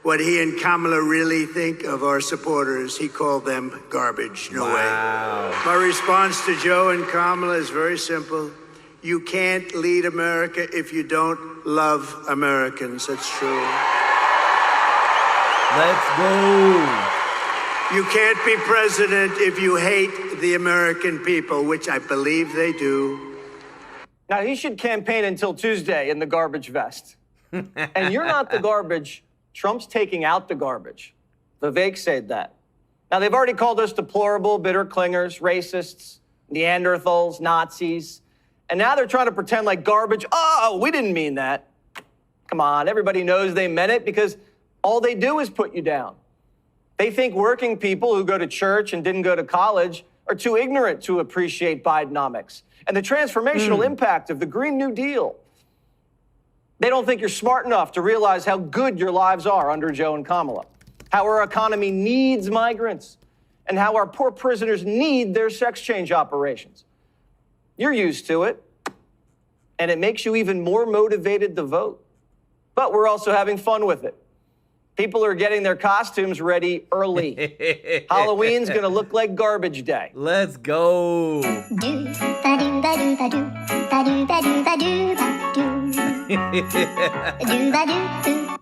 what he and Kamala really think of our supporters. He called them garbage. No way. My response to Joe and Kamala is very simple. You can't lead America if you don't love Americans. That's true. Let's go. You can't be president if you hate the American people, which I believe they do. Now, he should campaign until Tuesday in the garbage vest. And you're not the garbage. Trump's taking out the garbage. Vivek said that. Now, they've already called us deplorable, bitter clingers, racists, Neanderthals, Nazis. And now they're trying to pretend like garbage. Oh, we didn't mean that. Come on, everybody knows they meant it because all they do is put you down. They think working people who go to church and didn't go to college are too ignorant to appreciate Bidenomics and the transformational impact of the Green New Deal. They don't think you're smart enough to realize how good your lives are under Joe and Kamala, how our economy needs migrants, and how our poor prisoners need their sex change operations. You're used to it, and it makes you even more motivated to vote. But we're also having fun with it. People are getting their costumes ready early. Halloween's gonna look like garbage day. Let's go.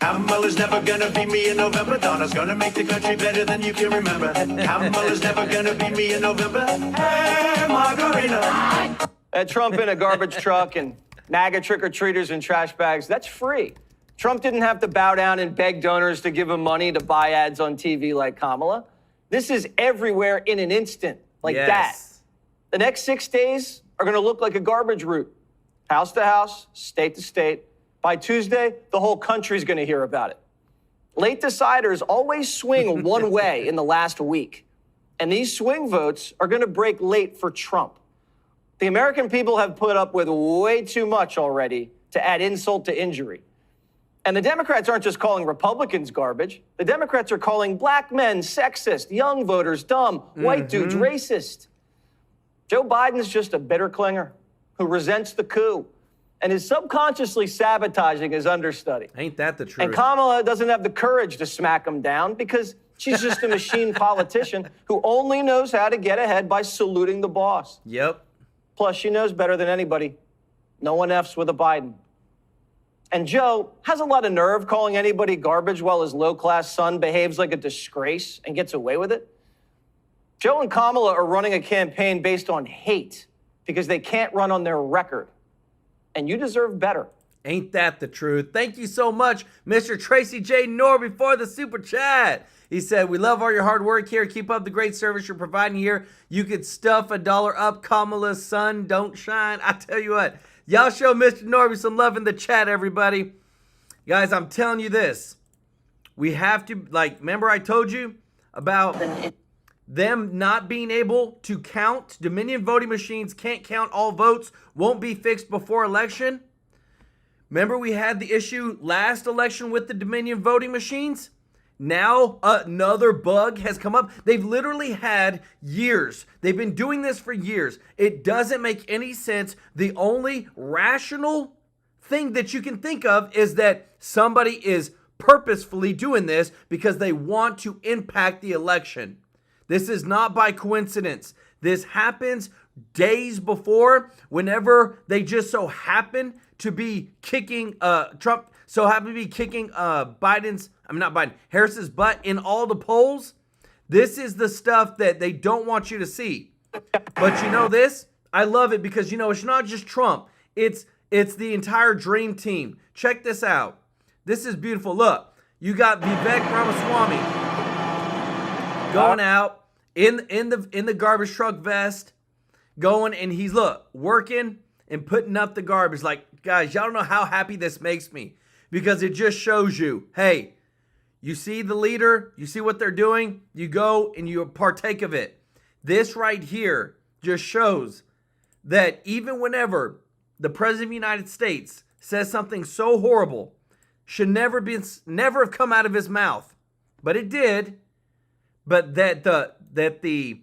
Kamala's never gonna beat me in November. Donna's gonna make the country better than you can remember. Kamala's never gonna beat me in November. Hey, Margarita. Trump in a garbage truck and MAGA trick-or-treaters in trash bags, that's free. Trump didn't have to bow down and beg donors to give him money to buy ads on TV like Kamala. This is everywhere in an instant, like that. The next 6 days are going to look like a garbage route. House to house, state to state. By Tuesday, the whole country's going to hear about it. Late deciders always swing one way in the last week. And these swing votes are going to break late for Trump. The American people have put up with way too much already to add insult to injury. And the Democrats aren't just calling Republicans garbage. The Democrats are calling black men sexist, young voters dumb, white dudes racist. Joe Biden's just a bitter clinger who resents the coup and is subconsciously sabotaging his understudy. Ain't that the truth? And Kamala doesn't have the courage to smack him down because she's just a machine politician who only knows how to get ahead by saluting the boss. Yep. Plus, she knows better than anybody. No one F's with a Biden. And Joe has a lot of nerve calling anybody garbage while his low-class son behaves like a disgrace and gets away with it. Joe and Kamala are running a campaign based on hate because they can't run on their record. And you deserve better. Ain't that the truth? Thank you so much, Mr. Tracy J. Norby, for the super chat. He said, we love all your hard work here. Keep up the great service you're providing here. You could stuff $1 up. Kamala's sun don't shine. I tell you what. Y'all show Mr. Norby some love in the chat, everybody. Guys, I'm telling you this. We have to, remember I told you about them not being able to count. Dominion voting machines can't count all votes, won't be fixed before election. Remember we had the issue last election with the Dominion voting machines? Now another bug has come up. They've literally had years. They've been doing this for years. It doesn't make any sense. The only rational thing that you can think of is that somebody is purposefully doing this because they want to impact the election. This is not by coincidence. This happens days before, whenever they just so happen to be kicking Trump, so happen to be kicking Harris's butt in all the polls. This is the stuff that they don't want you to see. But you know this? I love it because, it's not just Trump. It's the entire dream team. Check this out. This is beautiful. Look, you got Vivek Ramaswamy going out in the garbage truck vest, going, and he's, working and putting up the garbage. Like, guys, y'all don't know how happy this makes me. Because it just shows you, hey, you see the leader, you see what they're doing, you go and you partake of it. This right here just shows that even whenever the President of the United States says something so horrible, should never have come out of his mouth. But it did. But that the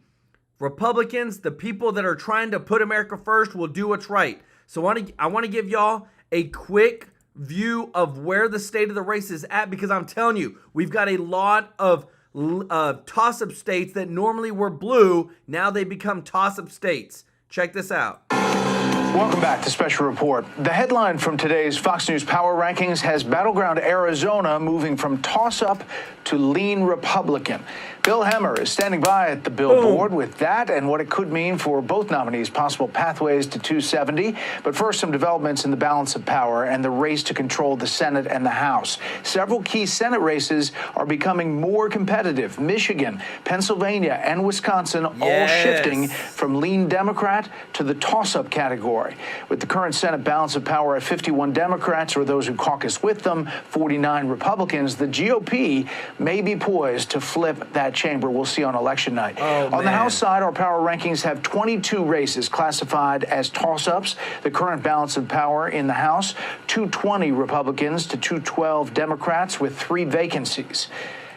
Republicans, the people that are trying to put America first, will do what's right. So I want to give y'all a quick view of where the state of the race is at, because I'm telling you, we've got a lot of toss-up states that normally were blue. Now they become toss-up states. Check this out. Welcome back to Special Report. The headline from today's Fox News Power Rankings has battleground Arizona moving from toss-up to lean Republican. Bill Hemmer is standing by at the billboard with that and what it could mean for both nominees' possible pathways to 270. But first, some developments in the balance of power and the race to control the Senate and the House. Several key Senate races are becoming more competitive. Michigan, Pennsylvania, and Wisconsin all shifting from lean Democrat to the toss-up category. With the current Senate balance of power at 51 Democrats, or those who caucus with them, 49 Republicans, the GOP may be poised to flip that chamber. We'll see on election night. On the House side, our power rankings have 22 races classified as toss-ups. The current balance of power in the House, 220 Republicans to 212 Democrats with 3 vacancies.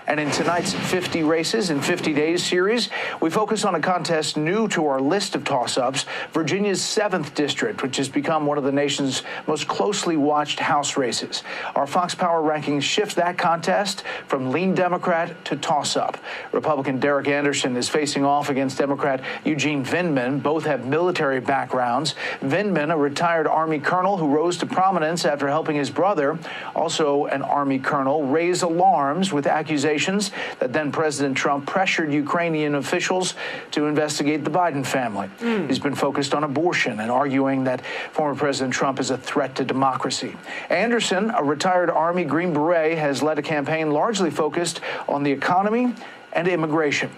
And in tonight's 50 Races in 50 Days series, we focus on a contest new to our list of toss-ups, Virginia's 7th District, which has become one of the nation's most closely watched House races. Our Fox Power rankings shift that contest from lean Democrat to toss-up. Republican Derek Anderson is facing off against Democrat Eugene Vindman. Both have military backgrounds. Vindman, a retired Army colonel who rose to prominence after helping his brother, also an Army colonel, raise alarms with accusations that then President Trump pressured Ukrainian officials to investigate the Biden family. He's been focused on abortion and arguing that former President Trump is a threat to democracy. Anderson, a retired Army Green Beret, has led a campaign largely focused on the economy and immigration.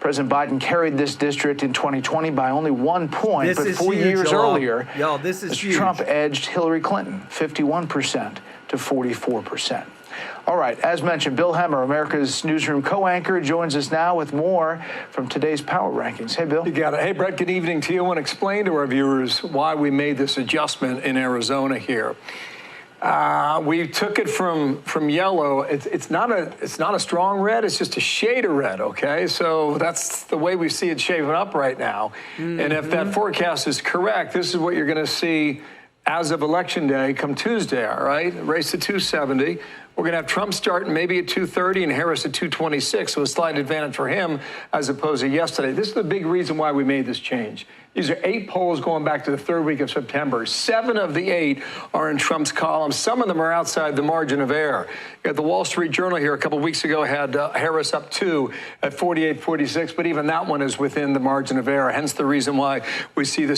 President Biden carried this district in 2020 by only 1 point, but 4 years earlier, Trump edged Hillary Clinton 51% to 44%. All right, as mentioned, Bill Hemmer, America's Newsroom co-anchor, joins us now with more from today's Power Rankings. Hey, Bill. You got it. Hey, Brett, good evening to you. I want to explain to our viewers why we made this adjustment in Arizona here. We took it from yellow. It's not a strong red. It's just a shade of red. Okay, so that's the way we see it shaping up right now. And if that forecast is correct, this is what you're going to see as of Election Day come Tuesday. All right, race to 270. We're going to have Trump starting maybe at 230 and Harris at 226, so a slight advantage for him as opposed to yesterday. This is the big reason why we made this change. These are 8 polls going back to the 3rd week of September. 7 of the 8 are in Trump's column. Some of them are outside the margin of error. You got the Wall Street Journal here a couple weeks ago had Harris up 2 at 48-46, but even that one is within the margin of error. Hence the reason why we see the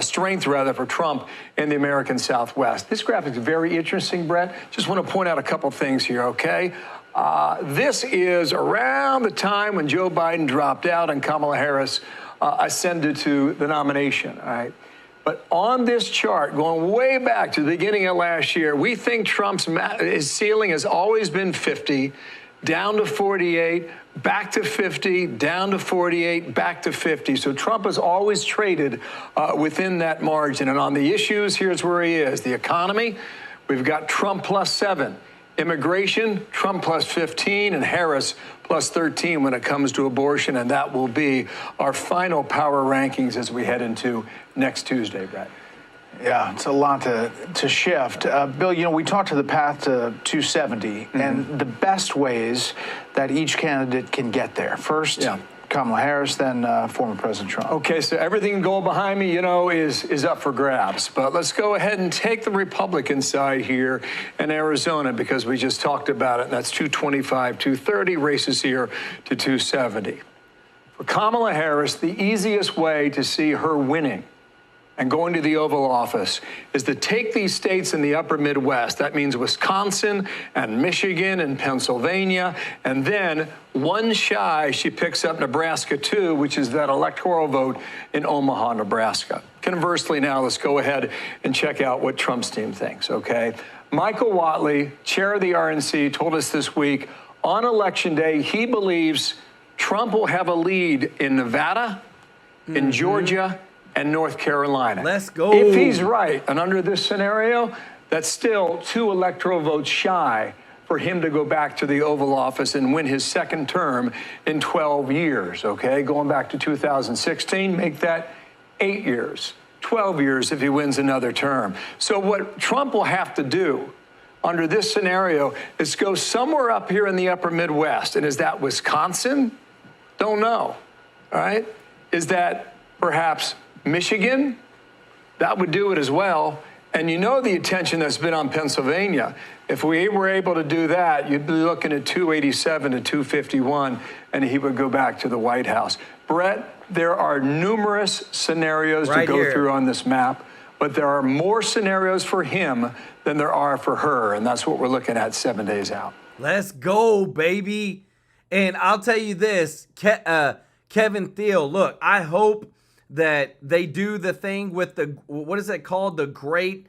strength for Trump in the American Southwest. This graphic is very interesting, Brett. Just want to point out a couple things here, okay? This is around the time when Joe Biden dropped out and Kamala Harris ascended to the nomination, all right? But on this chart, going way back to the beginning of last year, we think Trump's his ceiling has always been 50, down to 48, back to 50, down to 48, back to 50. So Trump has always traded within that margin. And on the issues, here's where he is. The economy, we've got Trump plus 7. Immigration, Trump plus 15, and Harris plus 13 when it comes to abortion. And that will be our final power rankings as we head into next Tuesday, Brett. Yeah, it's a lot to shift. Bill, you know, we talked to the path to 270 and the best ways that each candidate can get there. First, Kamala Harris, then former President Trump. Okay, so everything going behind me, you know, is up for grabs. But let's go ahead and take the Republican side here in Arizona because we just talked about it. And that's 225, 230 races here to 270. For Kamala Harris, the easiest way to see her winning and going to the Oval Office is to take these states in the upper Midwest. That means Wisconsin and Michigan and Pennsylvania. And then one shy, she picks up Nebraska too, which is that electoral vote in Omaha, Nebraska. Conversely now, let's go ahead and check out what Trump's team thinks, okay? Michael Whatley, chair of the RNC, told us this week on Election Day, he believes Trump will have a lead in Nevada, in Georgia, and North Carolina. Let's go. If he's right, and under this scenario, that's still 2 electoral votes shy for him to go back to the Oval Office and win his second term in 12 years, okay? Going back to 2016, make that 8 years, 12 years if he wins another term. So what Trump will have to do under this scenario is go somewhere up here in the upper Midwest. And is that Wisconsin? Don't know, all right? Is that perhaps Michigan? That would do it as well. And you know the attention that's been on Pennsylvania. If we were able to do that, you'd be looking at 287 to 251, and he would go back to the White House. Brett, there are numerous scenarios to go through on this map, but there are more scenarios for him than there are for her, and that's what we're looking at 7 days out. Let's go, baby. And I'll tell you this, Kevin Thiel, look, I hope that they do the thing with the, what is it called? The Great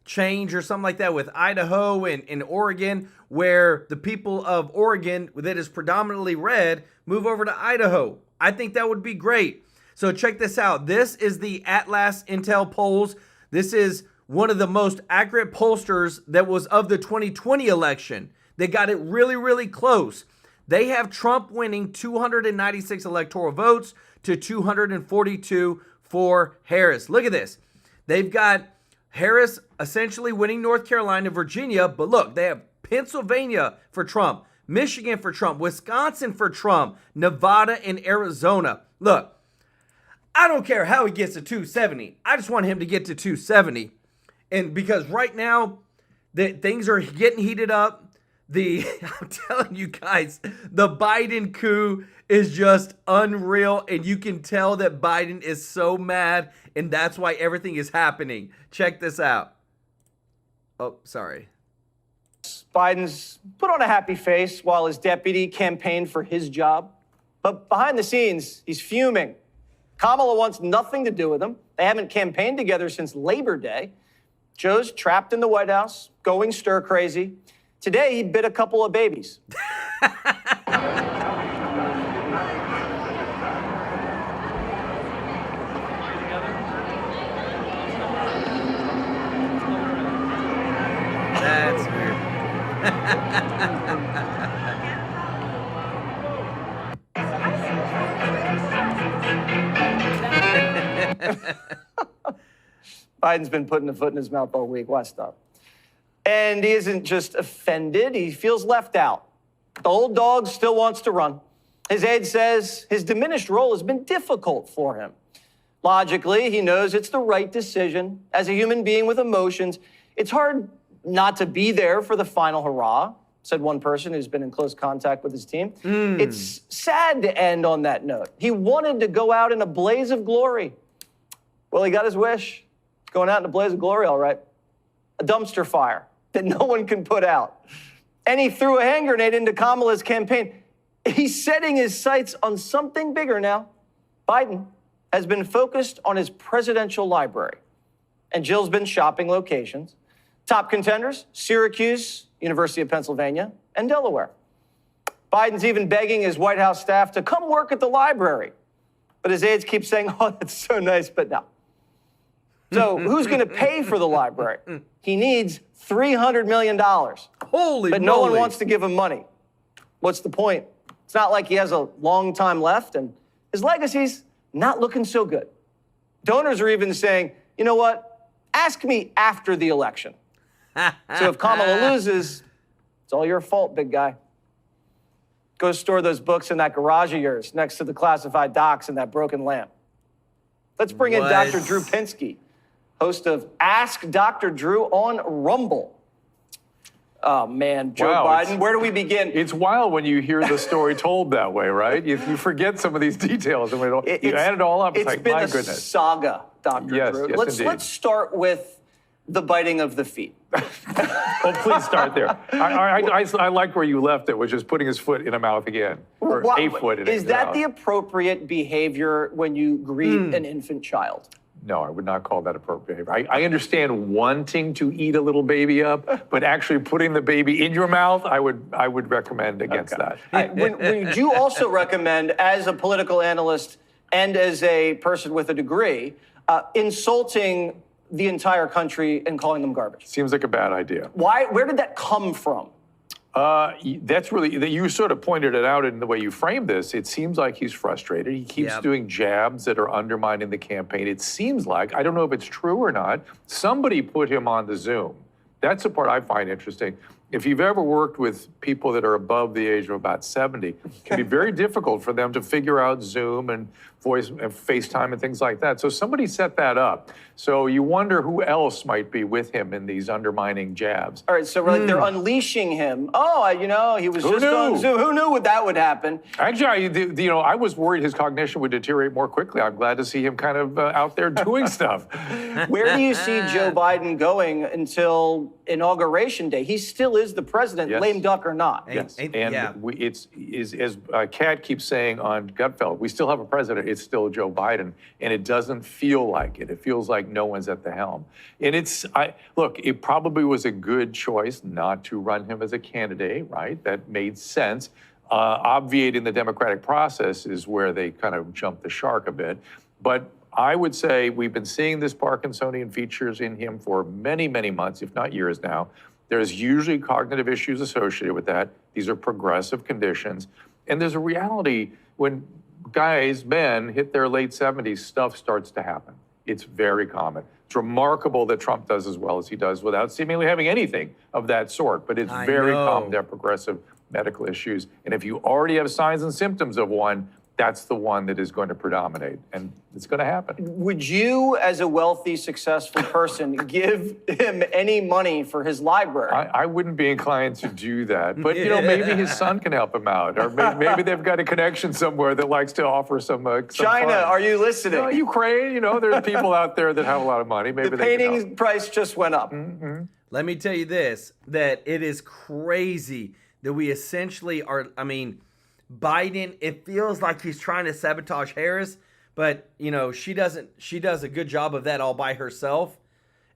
Change or something like that with Idaho and Oregon, where the people of Oregon that is predominantly red move over to Idaho. I think that would be great. So check this out. This is the Atlas Intel polls. This is one of the most accurate pollsters that was of the 2020 election. They got it really, really close. They have Trump winning 296 electoral votes to 242 for Harris. Look at this. They've got Harris essentially winning North Carolina, Virginia, but look, they have Pennsylvania for Trump, Michigan for Trump, Wisconsin for Trump, Nevada and Arizona. Look, I don't care how he gets to 270. I just want him to get to 270. And because right now, things are getting heated up. I'm telling you guys, the Biden coup is just unreal, and you can tell that Biden is so mad, and that's why everything is happening. Check this out. Oh, sorry. Biden's put on a happy face while his deputy campaigned for his job. But behind the scenes, he's fuming. Kamala wants nothing to do with him. They haven't campaigned together since Labor Day. Joe's trapped in the White House, going stir crazy. Today, he bit a couple of babies. That's weird. Biden's been putting a foot in his mouth all week. Why stop? And he isn't just offended, he feels left out. The old dog still wants to run. His aide says his diminished role has been difficult for him. Logically, he knows it's the right decision. As a human being with emotions, it's hard not to be there for the final hurrah, said one person who's been in close contact with his team. It's sad to end on that note. He wanted to go out in a blaze of glory. Well, he got his wish. Going out in a blaze of glory, all right. A dumpster fire that no one can put out. And he threw a hand grenade into Kamala's campaign. He's setting his sights on something bigger now. Biden has been focused on his presidential library, and Jill's been shopping locations. Top contenders, Syracuse, University of Pennsylvania, and Delaware. Biden's even begging his White House staff to come work at the library. But his aides keep saying, oh, that's so nice, but no. So who's going to pay for the library? He needs $300 million. Holy But no one wants to give him money. What's the point? It's not like he has a long time left, and his legacy's not looking so good. Donors are even saying, you know what? Ask me after the election. So if Kamala loses, it's all your fault, big guy. Go store those books in that garage of yours next to the classified docs and that broken lamp. Let's bring in Dr. Drew Pinsky, host of Ask Dr. Drew on Rumble. Oh, man, Joe Biden, where do we begin? It's wild when you hear the story told that way, right? You forget some of these details, and you add it all up, it's like, my goodness. It's been a saga, Dr. Drew. Yes, let's start with the biting of the feet. Well, please start there. I like where you left it, which is putting his foot in a mouth again, or a foot in his mouth. Is that the appropriate behavior when you greet an infant child? No, I would not call that appropriate behavior. I understand wanting to eat a little baby up, but actually putting the baby in your mouth, I would recommend against that. Would you also recommend, as a political analyst and as a person with a degree, insulting the entire country and calling them garbage? Seems like a bad idea. Why? Where did that come from? That's really, you sort of pointed it out in the way you framed this. It seems like he's frustrated. He keeps doing jabs that are undermining the campaign. It seems like, I don't know if it's true or not, somebody put him on the Zoom. That's the part I find interesting. If you've ever worked with people that are above the age of about 70, it can be very difficult for them to figure out Zoom and voice and FaceTime and things like that. So somebody set that up. So you wonder who else might be with him in these undermining jabs. All right, so like they're unleashing him. Oh, he was just on Zoom. Who knew that would happen? Actually, I was worried his cognition would deteriorate more quickly. I'm glad to see him kind of out there doing stuff. Where do you see Joe Biden going until Inauguration Day? He still is the president, lame duck or not. Yes, as Kat keeps saying on Gutfeld, we still have a president. It's still Joe Biden, and it doesn't feel like it. It feels like no one's at the helm. And look, it probably was a good choice not to run him as a candidate, right? That made sense. Obviating the democratic process is where they kind of jumped the shark a bit. But I would say we've been seeing this Parkinsonian features in him for many, many months, if not years now. There's usually cognitive issues associated with that. These are progressive conditions. And there's a reality when men hit their late 70s, stuff starts to happen. It's very common. It's remarkable that Trump does as well as he does without seemingly having anything of that sort. But it's very common to have progressive medical issues. And if you already have signs and symptoms of one, that's the one that is going to predominate, and it's going to happen. Would you, as a wealthy, successful person, give him any money for his library? I wouldn't be inclined to do that, but maybe his son can help him out, or maybe they've got a connection somewhere that likes to offer some China, funds. are you listening? No, Ukraine, there's people out there that have a lot of money. Maybe the painting price just went up. Let me tell you this, that it is crazy that we essentially are, Biden, it feels like he's trying to sabotage Harris, but she does a good job of that all by herself.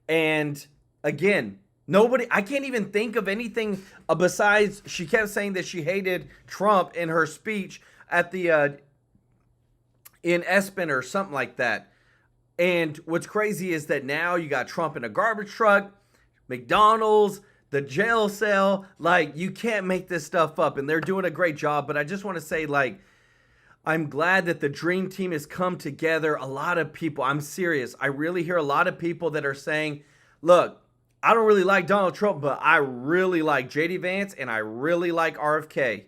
And again, I can't even think of anything besides she kept saying that she hated Trump in her speech at the in Espen or something like that. And what's crazy is that now you got Trump in a garbage truck, McDonald's, the jail cell. You can't make this stuff up, and they're doing a great job. But I just want to say, I'm glad that the dream team has come together. A lot of people, I'm serious, I really hear a lot of people that are saying, look, I don't really like Donald Trump, but I really like J.D. Vance, and I really like RFK.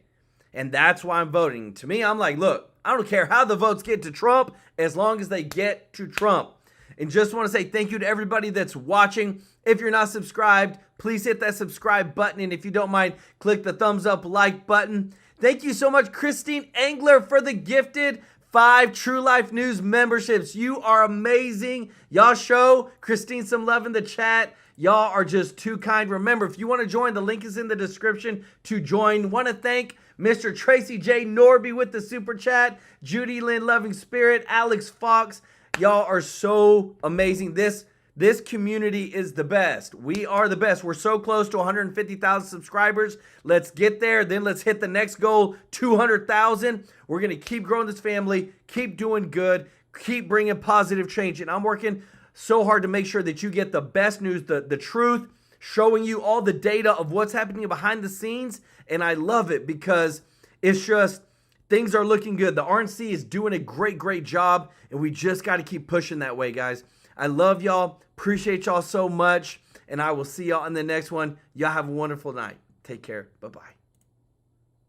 And that's why I'm voting. To me, I'm like, look, I don't care how the votes get to Trump, as long as they get to Trump. And just want to say thank you to everybody that's watching. If you're not subscribed, please hit that subscribe button. And if you don't mind, click the thumbs up like button. Thank you so much, Christine Engler, for the gifted 5 True Life News memberships. You are amazing. Y'all show Christine some love in the chat. Y'all are just too kind. Remember, if you want to join, the link is in the description to join. Want to thank Mr. Tracy J. Norby with the super chat, Judy Lynn Loving Spirit, Alex Fox. Y'all are so amazing. This community is the best. We are the best. We're so close to 150,000 subscribers. Let's get there. Then let's hit the next goal, 200,000. We're going to keep growing this family, keep doing good, keep bringing positive change. And I'm working so hard to make sure that you get the best news, the truth, showing you all the data of what's happening behind the scenes. And I love it because it's just, things are looking good. The RNC is doing a great, great job. And we just got to keep pushing that way, guys. I love y'all. Appreciate y'all so much. And I will see y'all in the next one. Y'all have a wonderful night. Take care. Bye-bye.